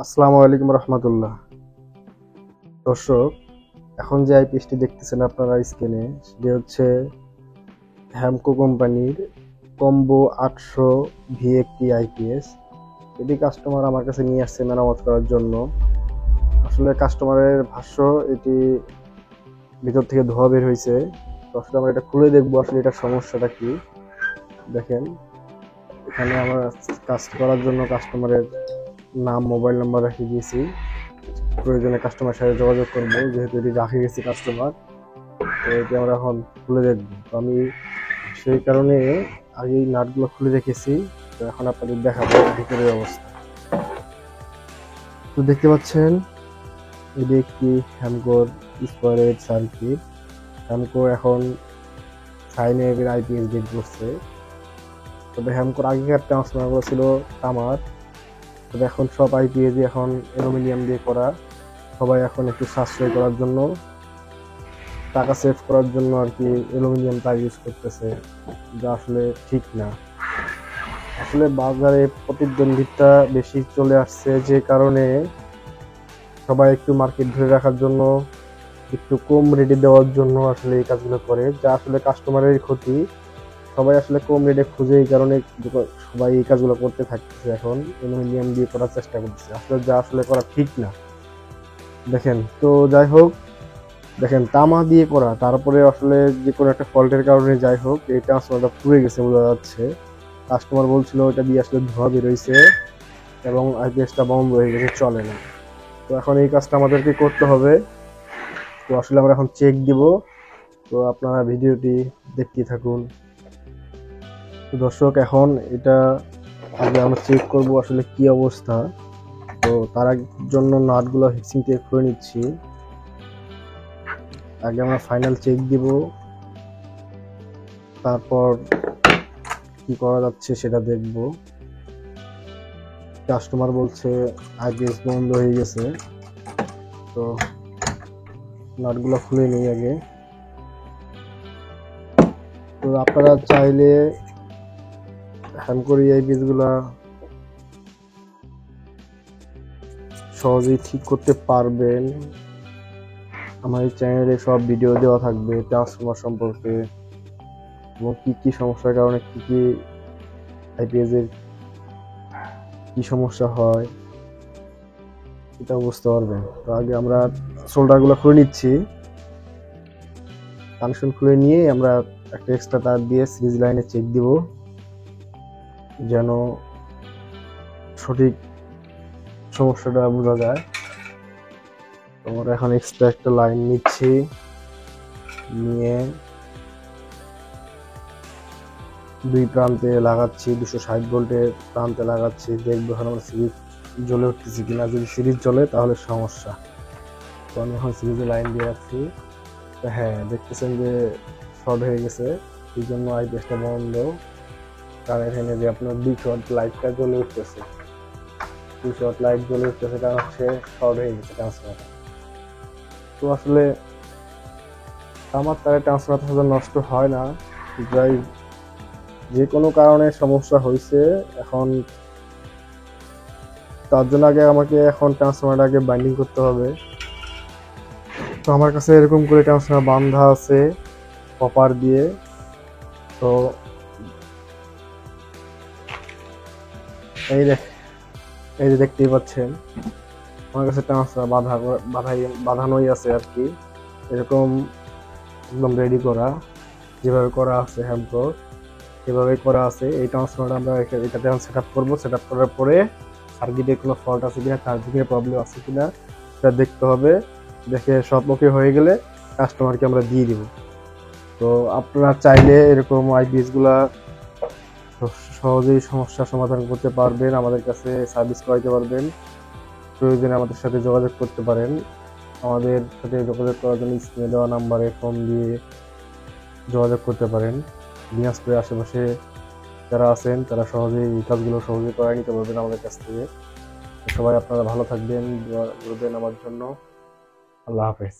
আসসালামু আলাইকুম রহমতুল্লাহ। দর্শক, এখন যে আইপিএসটি দেখতেছেন আপনারা স্ক্রিনে, সেটি হচ্ছে হ্যামকো কোম্পানির কম্বো 800 ভি একটি আইপিএস। এটি কাস্টমার আমার কাছে নিয়ে আসছে মেরামত করার জন্য। আসলে কাস্টমারের ভাষ্য, এটি ভিতর থেকে ধোঁয়া বের হয়েছে। তো আসলে আমরা এটা খুলে দেখবো আসলে এটার সমস্যাটা কি। দেখেন, এখানে আমরা কাজ করার জন্য কাস্টমারের নাম, মোবাইল নাম্বার রেখে দিয়েছি। প্রয়োজনে কাস্টমার সাথে যোগাযোগ করবো, যেহেতু এটি রাখে গেছি কাস্টমার। তো এটি আমরা এখন খুলে দেখবো। তো আমি সেই কারণে আগেই নাটগুলো খুলে রেখেছি। তো এখন আপনাদের দেখাবো ভিতরের অবস্থা। তো দেখতে পাচ্ছেন, এটি একটি হ্যামকোর স্টোরেজ সার্কিট। হ্যামকো এখন সাইনের আইপিএস বের করছে। তবে হ্যামকোর আগেকার ট্রান্সফর্মারগুলো ছিল তামার। তবে এখন সব আইপিএস এখন অ্যালুমিনিয়াম দিয়ে করা। সবাই এখন একটু সাশ্রয় করার জন্য, টাকা সেভ করার জন্য আর কি অ্যালুমিনিয়াম তার ইউজ করতেছে, যা আসলে ঠিক না। আসলে বাজারে প্রতিদ্বন্দ্বিতা বেশি চলে আসছে, যে কারণে সবাই একটু মার্কেট ধরে রাখার জন্য, একটু কম রেটে দেওয়ার জন্য আসলে এই কাজগুলো করে, যা আসলে কাস্টমারের ক্ষতি। সবাই আসলে কম রেটে খুঁজে, এই কারণে সবাই এই কাজগুলো করতে থাকতেছে। এখন অ্যালুমিনিয়াম দিয়ে করার চেষ্টা করতেছে, আসলে যা আসলে করা ঠিক না। দেখেন তো, যাই হোক, দেখেন তামা দিয়ে করা, তারপরে আসলে যে কোনো একটা ফল্টের কারণে যাই হোক এই ট্রান্সফরমারটা পুড়ে গেছে বোঝা যাচ্ছে। কাস্টমার বলছিল ওটা দিয়ে আসলে ধোঁয়া বেরোইছে এবং আইপিএসটা বন্ধ হয়ে গেছে, চলে না। তো এখন এই কাজটা আমাদেরকে করতে হবে। তো আসলে আমরা এখন চেক দিব। তো আপনারা ভিডিওটি দেখতে থাকুন। তো দর্শক, এখন এটা আগে আমরা চেক করব আসলে কি অবস্থা। তো তার জন্য নাটগুলো হিক্সিং দিয়ে খুলে নিচ্ছি। আগে আমরা ফাইনাল চেক দিব, তারপর কি করা যাচ্ছে সেটা দেখব। কাস্টমার বলছে আইপিএস বন্ধ হয়ে গেছে। তো নাটগুলো খুলে নিই আগে। তো আপনারা চাইলে হ্যামকোর আইপিএস গুলা সহজেই ঠিক করতে পারবেন। আমার এই চ্যানেলে সব ভিডিও দেওয়া থাকবে ট্রান্সফরমার সম্পর্কে, এবং কি কি সমস্যার কারণে কি কি আইপিএস এর কি সমস্যা হয় এটা বুঝতে পারবেন। তো আগে আমরা সোল্ডার গুলো খুলে নিচ্ছি। কানেকশন খুলে নিয়ে আমরা একটা এক্সট্রা তার দিয়ে সিরিজ লাইনে চেক দিব, যেন সঠিক সমস্যাটা বোঝা যায়। আমরা এখন এক্সট্রা একটা লাইন নিচ্ছি, নিয়ে দুই প্রান্তে লাগাচ্ছি, 260 ভোল্টের প্রান্তে লাগাচ্ছি। দেখবো এখন আমার সিরিজ জ্বলে উঠতেছে কিনা। যদি সিরিজ জ্বলে তাহলে সমস্যা। তো আমি এখন সিরিজে লাইন দিয়ে রাখছি। তো হ্যাঁ, দেখতেছেন যে শর্ট হয়ে গেছে, এই জন্য আইপিএসটা বন্ধ। কারণ এখানে যে আপনার 2 শর্ট লাইটটা জ্বলে উঠতেছে, 2 শর্ট লাইট জ্বলে উঠতেছে, কারণ হচ্ছে শর্ট হয়ে গেছে ট্রান্সফরমার। তো আসলে আমার তারে ট্রান্সফরমার নষ্ট হয় না, যাই যে কোনো কারণে সমস্যা হয়েছে। এখন তার জন্য আগে আমাকে এখন ট্রান্সফরমারটাকে বাইন্ডিং করতে হবে। তো আমার কাছে এরকম করে ট্রান্সফরমার বাঁধা আছে কপার দিয়ে। তো এই যে দেখতেই পাচ্ছেন, আমার কাছে ট্রান্সফরমার বাঁধানোই আছে আর কি। এরকম একদম রেডি করা, যেভাবে করা আছে হ্যামকোর এভাবে করা আছে। এই ট্রান্সফরমারটা আমরা এটাতে সেট আপ করবো। সেট আপ করার পরে সার্কিটে কোনো ফল্ট আছে কিনা, চার্জিংয়ের প্রবলেম আছে কিনা সেটা দেখতে হবে। দেখে সব ওকে হয়ে গেলে কাস্টমারকে আমরা দিয়ে দিব। তো আপনারা চাইলে এরকম আইপিএস গুলা সহজেই সমস্যার সমাধান করতে পারবেন, আমাদের কাছে সার্ভিস করাইতে পারবেন। প্রয়োজনে আমাদের সাথে যোগাযোগ করতে পারেন। আমাদের সাথে যোগাযোগ করার জন্য স্ক্রিনে দেওয়া নাম্বারে ফোন দিয়ে যোগাযোগ করতে পারেন। দিনাজপুরের আশেপাশে যারা আছেন তারা সহজেই এই কাজগুলো সহজেই করাই নিতে পারবেন আমাদের কাছ থেকে। সবাই আপনারা ভালো থাকবেন, দোয়া করবেন আমার জন্য। আল্লাহ হাফেজ।